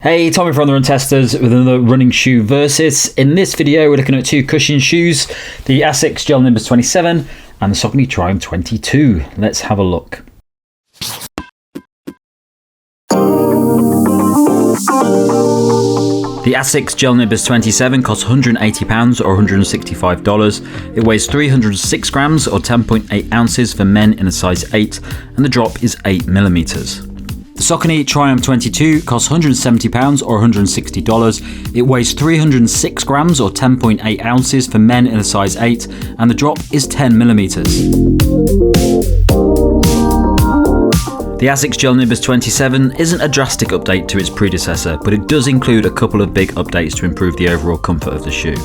Hey, Tommy from the Run Testers with another running shoe versus. In this video, we're looking at two cushion shoes, the Asics Gel-Nimbus 27 and the Saucony Triumph 22. Let's have a look. The Asics Gel-Nimbus 27 costs £180 or $165. It weighs 306 grams or 10.8 ounces for men in a size 8, and the drop is 8mm. The Saucony Triumph 22 costs £170 or $160. It weighs 306 grams or 10.8 ounces for men in a size 8, and the drop is 10mm. The Asics Gel-Nimbus 27 isn't a drastic update to its predecessor, but it does include a couple of big updates to improve the overall comfort of the shoe.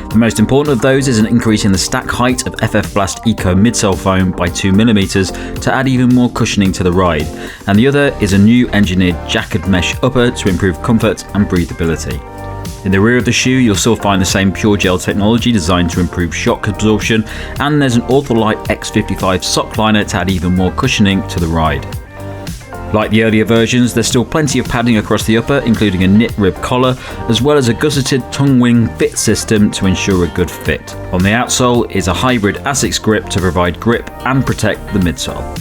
The most important of those is an increase in the stack height of FF Blast Eco midsole foam by 2mm to add even more cushioning to the ride, and the other is a new engineered Jacquard mesh upper to improve comfort and breathability. In the rear of the shoe, you'll still find the same pure gel technology designed to improve shock absorption, and there's an Ultralight X55 sock liner to add even more cushioning to the ride. Like the earlier versions, there's still plenty of padding across the upper, including a knit rib collar, as well as a gusseted tongue wing fit system to ensure a good fit. On the outsole is a hybrid Asics grip to provide grip and protect the midsole.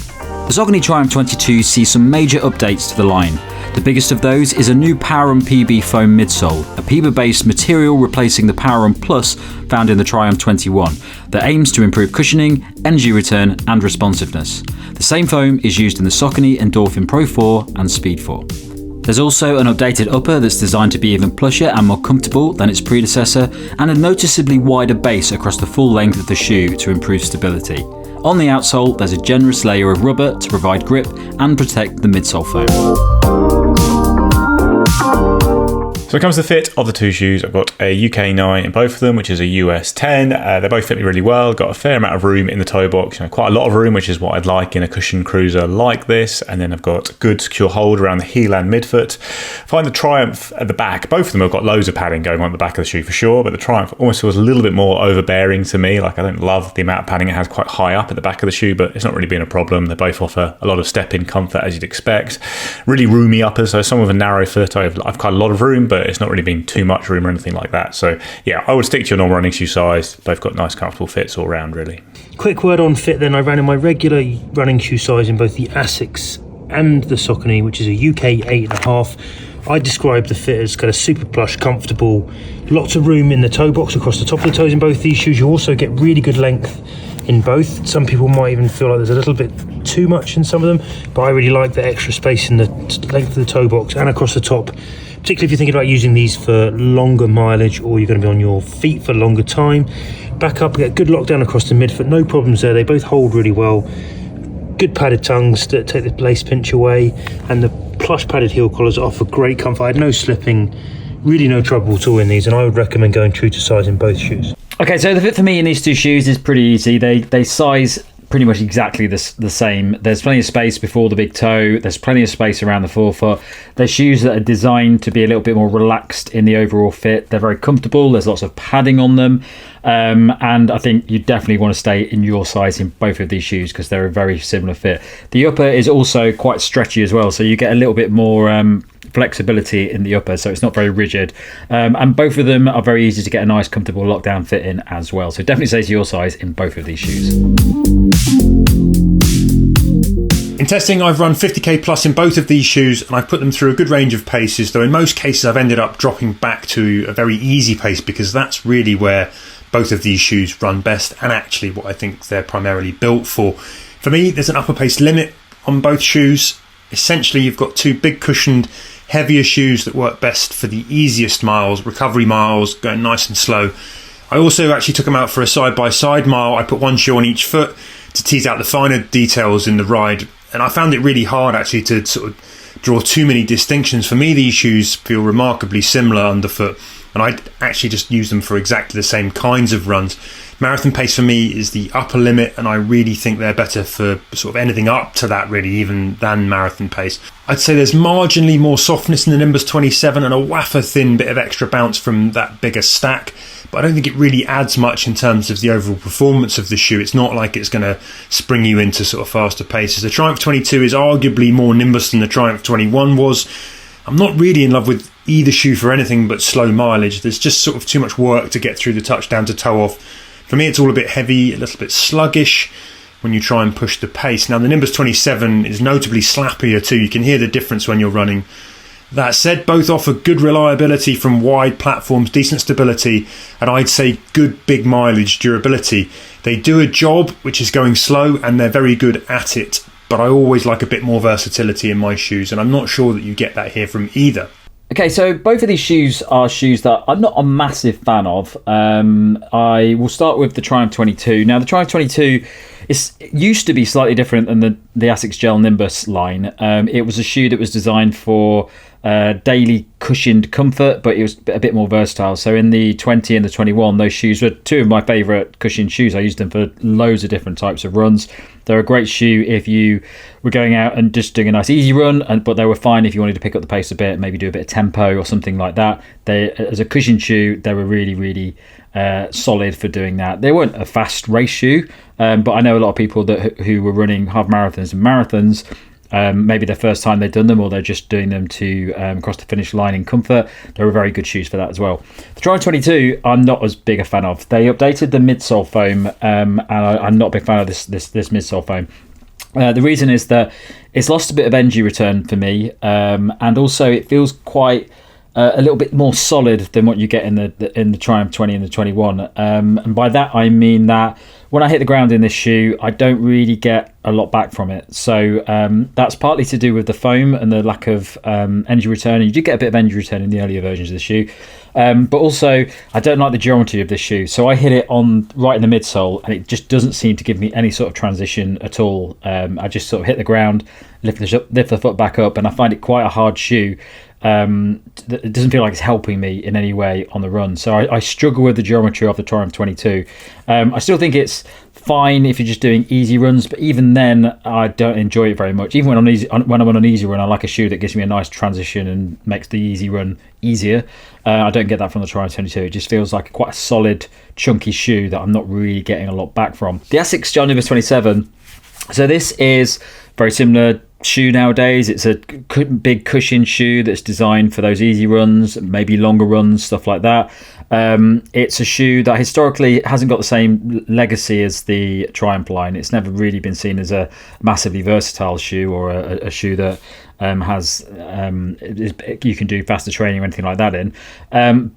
The Saucony Triumph 22 sees some major updates to the line. The biggest of those is a new PWRRUN PB foam midsole, a PEBA-based material replacing the PWRRUN Plus found in the Triumph 21, that aims to improve cushioning, energy return and responsiveness. The same foam is used in the Saucony Endorphin Pro 4 and Speed 4. There's also an updated upper that's designed to be even plusher and more comfortable than its predecessor, and a noticeably wider base across the full length of the shoe to improve stability. On the outsole, there's a generous layer of rubber to provide grip and protect the midsole foam. So when it comes to the fit of the two shoes, I've got a UK 9 in both of them, which is a US 10. They both fit me really well. Got a fair amount of room in the toe box, quite a lot of room, which is what I'd like in a cushion cruiser like this. And then I've got good secure hold around the heel and midfoot. Find the Triumph at the back. Both of them have got loads of padding going on at the back of the shoe for sure, but the Triumph almost feels a little bit more overbearing to me. Like, I don't love the amount of padding it has quite high up at the back of the shoe, but it's not really been a problem. They both offer a lot of step-in comfort, as you'd expect. Really roomy uppers, so some with a narrow foot, I've quite a lot of room, but it's not really been too much room or anything like that. So yeah, I would stick to your normal running shoe size. Both got nice comfortable fits all around, really. Quick word on fit then. I ran in my regular running shoe size in both the Asics and the Saucony, which is a UK 8.5. I describe the fit as kind of super plush, comfortable, lots of room in the toe box across the top of the toes in both these shoes. You also get really good length in both. Some people might even feel like there's a little bit too much in some of them, but I really like the extra space in the length of the toe box and across the top, particularly if you're thinking about using these for longer mileage or you're going to be on your feet for longer time. Back up, get good lockdown across the midfoot, no problems there. They both hold really well. Good padded tongues that take the lace pinch away, and the plush padded heel collars offer great comfort. I had no slipping, really no trouble at all in these, and I would recommend going true to size in both shoes. Okay, so the fit for me in these two shoes is pretty easy. They size pretty much exactly the same. There's plenty of space before the big toe. There's plenty of space around the forefoot. They're shoes that are designed to be a little bit more relaxed in the overall fit. They're very comfortable. There's lots of padding on them. And I think you definitely want to stay in your size in both of these shoes because they're a very similar fit. The upper is also quite stretchy as well, so you get a little bit more flexibility in the upper, so it's not very rigid. And both of them are very easy to get a nice, comfortable lockdown fit in as well. So definitely stay to your size in both of these shoes. In testing, I've run 50k plus in both of these shoes, and I've put them through a good range of paces, though in most cases I've ended up dropping back to a very easy pace because that's really where both of these shoes run best, and actually what I think they're primarily built for. For me, there's an upper pace limit on both shoes. Essentially, you've got two big cushioned, heavier shoes that work best for the easiest miles, recovery miles, going nice and slow. I also actually took them out for a side-by-side mile. I put one shoe on each foot to tease out the finer details in the ride, and I found it really hard actually to sort of draw too many distinctions. For me, these shoes feel remarkably similar underfoot, and I actually just use them for exactly the same kinds of runs. Marathon pace for me is the upper limit, and I really think they're better for sort of anything up to that, really, even than marathon pace. I'd say there's marginally more softness in the Nimbus 27 and a wafer thin bit of extra bounce from that bigger stack, but I don't think it really adds much in terms of the overall performance of the shoe. It's not like it's going to spring you into sort of faster paces. The Triumph 22 is arguably more Nimbus than the Triumph 21 was. I'm not really in love with either shoe for anything but slow mileage. There's just sort of too much work to get through the touchdown to toe off. For me, it's all a bit heavy, a little bit sluggish when you try and push the pace. Now, the Nimbus 27 is notably slappier too. You can hear the difference when you're running. That said, both offer good reliability from wide platforms, decent stability, and I'd say good big mileage durability. They do a job which is going slow, and they're very good at it. But I always like a bit more versatility in my shoes, and I'm not sure that you get that here from either. Okay, so both of these shoes are shoes that I'm not a massive fan of. I will start with the Triumph 22. Now, the Triumph 22 used to be slightly different than the Asics Gel-Nimbus line. It was a shoe that was designed for daily cushioned comfort, but it was a bit more versatile. So in the 20 and the 21, those shoes were two of my favourite cushioned shoes. I used them for loads of different types of runs. They're a great shoe if you were going out and just doing a nice easy run, but they were fine if you wanted to pick up the pace a bit, maybe do a bit of tempo or something like that. They, as a cushion shoe, they were really, really solid for doing that. They weren't a fast race shoe, but I know a lot of people who were running half marathons and marathons. Maybe their first time they've done them, or they're just doing them to cross the finish line in comfort. They were very good shoes for that as well. The Triumph 22, I'm not as big a fan of. They updated the midsole foam, and I'm not a big fan of this midsole foam. The reason is that it's lost a bit of energy return for me, and also it feels quite a little bit more solid than what you get in the Triumph 20 and the 21. And by that I mean that when I hit the ground in this shoe, I don't really get a lot back from it. So that's partly to do with the foam and the lack of energy return. And you do get a bit of energy return in the earlier versions of the shoe. But also, I don't like the geometry of this shoe. So I hit it on right in the midsole, and it just doesn't seem to give me any sort of transition at all. I just sort of hit the ground, lift the foot back up, and I find it quite a hard shoe. It doesn't feel like it's helping me in any way on the run. So I struggle with the geometry of the Triumph 22. I still think it's fine if you're just doing easy runs, but even then I don't enjoy it very much. Even when I'm on an easy run, I like a shoe that gives me a nice transition and makes the easy run easier. I don't get that from the Triumph 22. It just feels like quite a solid, chunky shoe that I'm not really getting a lot back from. The Asics Gel-Nimbus 27. So this is very similar shoe nowadays. It's a big cushion shoe that's designed for those easy runs, maybe longer runs, stuff like that. It's a shoe that historically hasn't got the same legacy as the Triumph line. It's never really been seen as a massively versatile shoe, or a shoe that you can do faster training or anything like that in.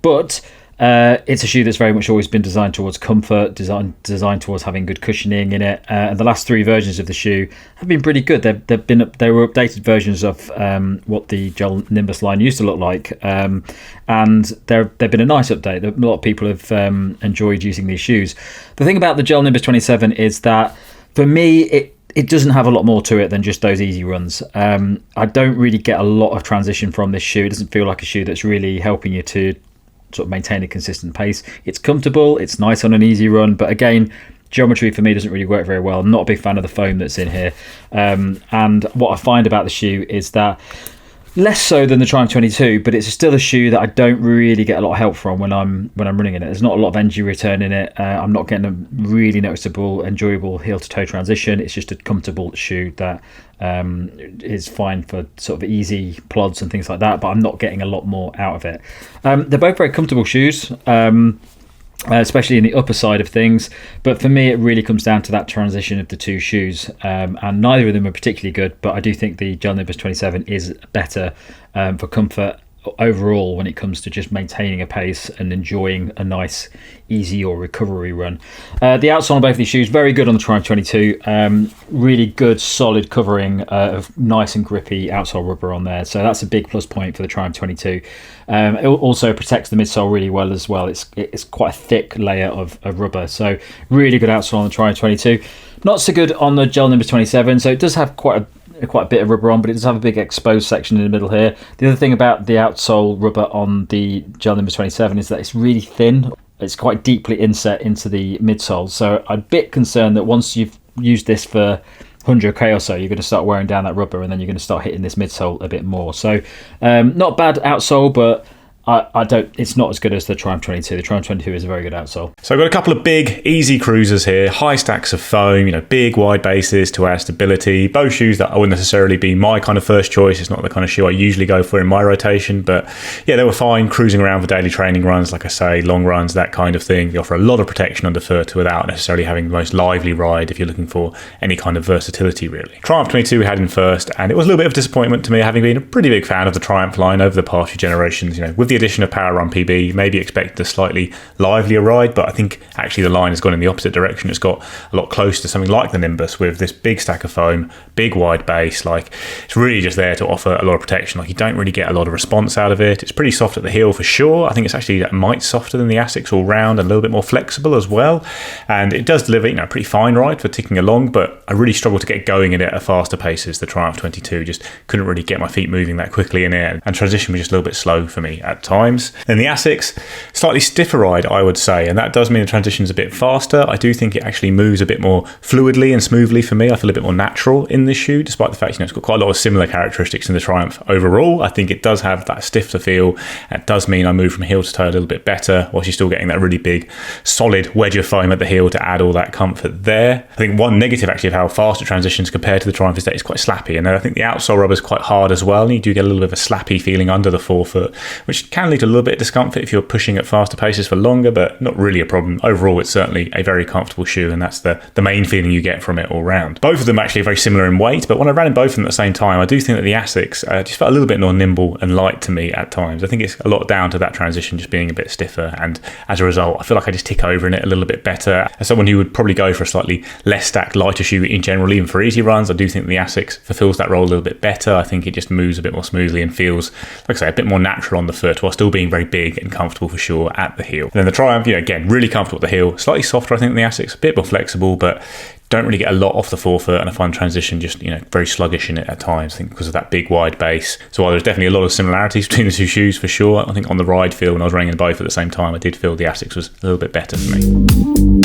But it's a shoe that's very much always been designed towards comfort, designed towards having good cushioning in it. And the last three versions of the shoe have been pretty good. They were updated versions of what the Gel-Nimbus line used to look like, and they've been a nice update. A lot of people have enjoyed using these shoes. The thing about the Gel-Nimbus 27 is that for me it doesn't have a lot more to it than just those easy runs. I don't really get a lot of transition from this shoe. It doesn't feel like a shoe that's really helping you to sort of maintain a consistent pace. It's comfortable, it's nice on an easy run, but again, geometry for me doesn't really work very well. I'm not a big fan of the foam that's in here. And what I find about the shoe is that, less so than the Triumph 22, but it's still a shoe that I don't really get a lot of help from when I'm running in it. There's not a lot of energy return in it. I'm not getting a really noticeable, enjoyable heel-to-toe transition. It's just a comfortable shoe that is fine for sort of easy plods and things like that, but I'm not getting a lot more out of it. They're both very comfortable shoes, especially in the upper side of things, but for me it really comes down to that transition of the two shoes, and neither of them are particularly good, but I do think the Gel-Nimbus 27 is better for comfort overall when it comes to just maintaining a pace and enjoying a nice easy or recovery run. The outsole on both of these shoes, very good on the Triumph 22. Really good solid covering of nice and grippy outsole rubber on there, so that's a big plus point for the Triumph 22. It also protects the midsole really well as well. It's quite a thick layer of rubber, so really good outsole on the Triumph 22. Not so good on the Gel-Nimbus 27, so it does have quite a bit of rubber on, but it does have a big exposed section in the middle here. The other thing about the outsole rubber on the Gel-Nimbus 27 is that it's really thin. It's quite deeply inset into the midsole, so I'm a bit concerned that once you've used this for 100k or so, you're going to start wearing down that rubber, and then you're going to start hitting this midsole a bit more. So not bad outsole, but I don't. It's not as good as the Triumph 22. The Triumph 22 is a very good outsole. So I've got a couple of big, easy cruisers here, high stacks of foam, big, wide bases to add stability. Both shoes that I wouldn't necessarily be my kind of first choice. It's not the kind of shoe I usually go for in my rotation, but yeah, they were fine cruising around for daily training runs, like I say, long runs, that kind of thing. They offer a lot of protection underfoot without necessarily having the most lively ride if you're looking for any kind of versatility, really. Triumph 22 we had in first, and it was a little bit of a disappointment to me, having been a pretty big fan of the Triumph line over the past few generations. With the addition of PWRRUN PB, maybe expect a slightly livelier ride, but I think actually the line has gone in the opposite direction. It's got a lot closer to something like the Nimbus with this big stack of foam, big wide base. It's really just there to offer a lot of protection. You don't really get a lot of response out of it. It's pretty soft at the heel for sure. I think it's actually a mite softer than the Asics all round and a little bit more flexible as well. And it does deliver a pretty fine ride for ticking along, but I really struggle to get going in it at faster paces. The Triumph 22 just couldn't really get my feet moving that quickly in it, and transition was just a little bit slow for me at times. Then the Asics, slightly stiffer ride, I would say, and that does mean the transition's a bit faster. I do think it actually moves a bit more fluidly and smoothly for me. I feel a bit more natural in this shoe, despite the fact it's got quite a lot of similar characteristics in the Triumph overall. I think it does have that stiffer feel. It does mean I move from heel to toe a little bit better, whilst you're still getting that really big, solid wedge of foam at the heel to add all that comfort there. I think one negative actually of how fast it transitions compared to the Triumph is that it's quite slappy, and I think the outsole rubber is quite hard as well, and you do get a little bit of a slappy feeling under the forefoot, which can lead to a little bit of discomfort if you're pushing at faster paces for longer, but not really a problem. Overall, it's certainly a very comfortable shoe, and that's the main feeling you get from it all round. Both of them actually are very similar in weight, but when I ran in both of them at the same time, I do think that the Asics just felt a little bit more nimble and light to me at times. I think it's a lot down to that transition just being a bit stiffer, and as a result, I feel like I just tick over in it a little bit better. As someone who would probably go for a slightly less stacked, lighter shoe in general, even for easy runs, I do think the Asics fulfills that role a little bit better. I think it just moves a bit more smoothly and feels, like I say, a bit more natural on the foot, while still being very big and comfortable for sure at the heel. And then the Triumph, again, really comfortable at the heel, slightly softer I think than the Asics, a bit more flexible, but don't really get a lot off the forefoot, and I find transition just very sluggish in it at times, I think, because of that big wide base. So while there's definitely a lot of similarities between the two shoes for sure, I think on the ride feel, when I was running in both at the same time, I did feel the Asics was a little bit better for me.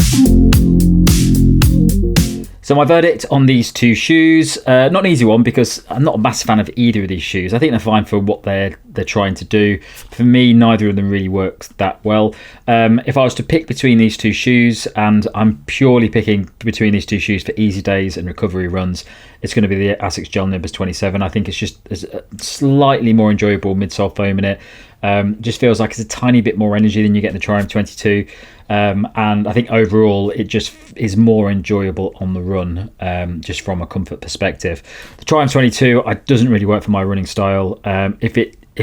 So my verdict on these two shoes, not an easy one, because I'm not a massive fan of either of these shoes. I think they're fine for what they're trying to do. For me, neither of them really works that well. If I was to pick between these two shoes, and I'm purely picking between these two shoes for easy days and recovery runs, it's going to be the Asics Gel-Nimbus 27. I think it's a slightly more enjoyable midsole foam in it. Just feels like it's a tiny bit more energy than you get in the Triumph 22. And I think overall it just is more enjoyable on the run, just from a comfort perspective. The Triumph 22 doesn't really work for my running style. If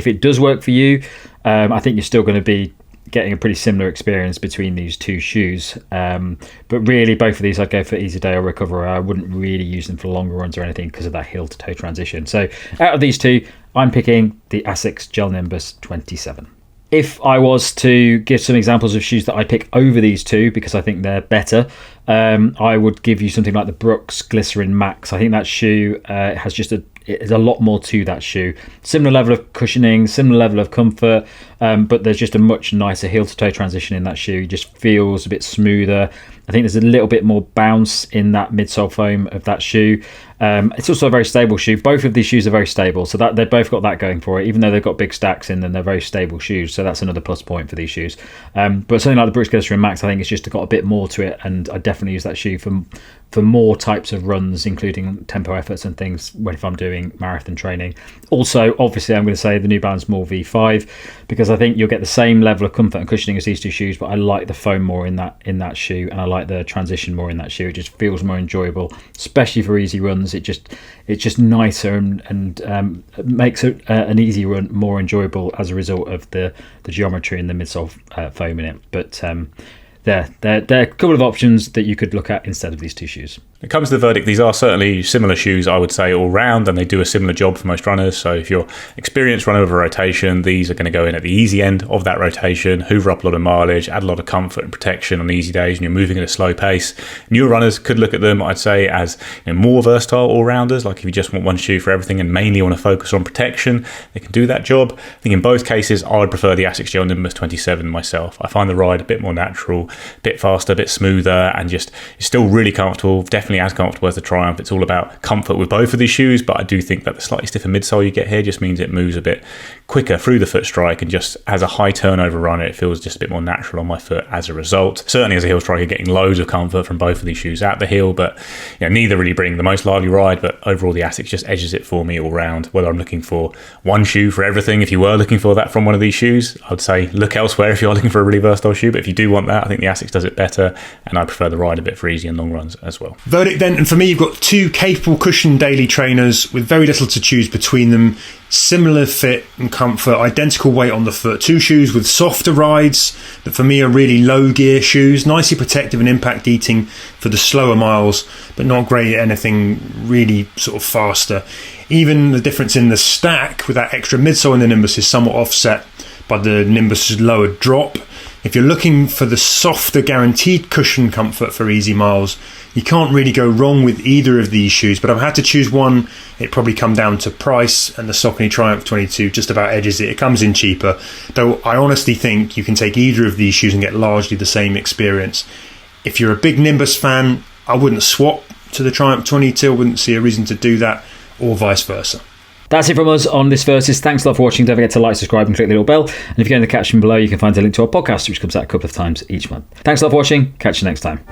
it does work for you, I think you're still going to be getting a pretty similar experience between these two shoes. But really, both of these I'd go for easy day or recovery. I wouldn't really use them for longer runs or anything because of that heel to toe transition. So out of these two, I'm picking the Asics Gel-Nimbus 27. If I was to give some examples of shoes that I pick over these two, because I think they're better, I would give you something like the Brooks Glycerin Max. I think that shoe has just there's a lot more to that shoe. Similar level of cushioning, similar level of comfort, but there's just a much nicer heel-to-toe transition in that shoe. It just feels a bit smoother. I think there's a little bit more bounce in that midsole foam of that shoe. It's also a very stable shoe. Both of these shoes are very stable, so that they've both got that going for it. Even though they've got big stacks in them, they're very stable shoes, so that's another plus point for these shoes. But something like the Brooks Glycerin Max, I think it's just got a bit more to it, and I definitely use that shoe for more types of runs, including tempo efforts and things if I'm doing marathon training. Also, obviously, I'm going to say the New Balance Small V5, because I think you'll get the same level of comfort and cushioning as these two shoes, but I like the foam more in that shoe, and I like the transition more in that shoe. It just feels more enjoyable, especially for easy runs. It's just nicer and makes an easy run more enjoyable as a result of the geometry and the midsole foam in it. But there are a couple of options that you could look at instead of these two shoes. When it comes to the verdict, these are certainly similar shoes, I would say, all round, and they do a similar job for most runners. So if you're experienced runner of a rotation, these are going to go in at the easy end of that rotation, hoover up a lot of mileage, add a lot of comfort and protection on easy days, and you're moving at a slow pace. Newer runners could look at them, I'd say, as more versatile all-rounders. Like if you just want one shoe for everything and mainly want to focus on protection, they can do that job. I think in both cases, I would prefer the Asics Gel-Nimbus 27 myself. I find the ride a bit more natural, a bit faster, a bit smoother, and just it's still really comfortable. Definitely definitely as comfortable as the Triumph. It's all about comfort with both of these shoes, but I do think that the slightly stiffer midsole you get here just means it moves a bit quicker through the foot strike, and just has a high turnover run. It feels just a bit more natural on my foot as a result. Certainly as a heel striker, getting loads of comfort from both of these shoes at the heel, but neither really bring the most lively ride, but overall the Asics just edges it for me all round. Whether I'm looking for one shoe for everything, if you were looking for that from one of these shoes, I would say look elsewhere if you're looking for a really versatile shoe, but if you do want that, I think the Asics does it better, and I prefer the ride a bit for easy and long runs as well. Verdict then, and for me, you've got two capable cushion daily trainers with very little to choose between them. Similar fit and comfort, identical weight on the foot. Two shoes with softer rides that for me are really low gear shoes, nicely protective and impact eating for the slower miles, but not great at anything really sort of faster. Even the difference in the stack with that extra midsole in the Nimbus is somewhat offset by the Nimbus's lower drop. If you're looking for the softer guaranteed cushion comfort for easy miles, you can't really go wrong with either of these shoes, but I've had to choose one. It'd probably come down to price, and the Saucony Triumph 22 just about edges it. It comes in cheaper, though I honestly think you can take either of these shoes and get largely the same experience. If you're a big Nimbus fan, I wouldn't swap to the Triumph 22. I wouldn't see a reason to do that, or vice versa. That's it from us on this Versus. Thanks a lot for watching. Don't forget to like, subscribe and click the little bell. And if you go in the caption below, you can find a link to our podcast, which comes out a couple of times each month. Thanks a lot for watching. Catch you next time.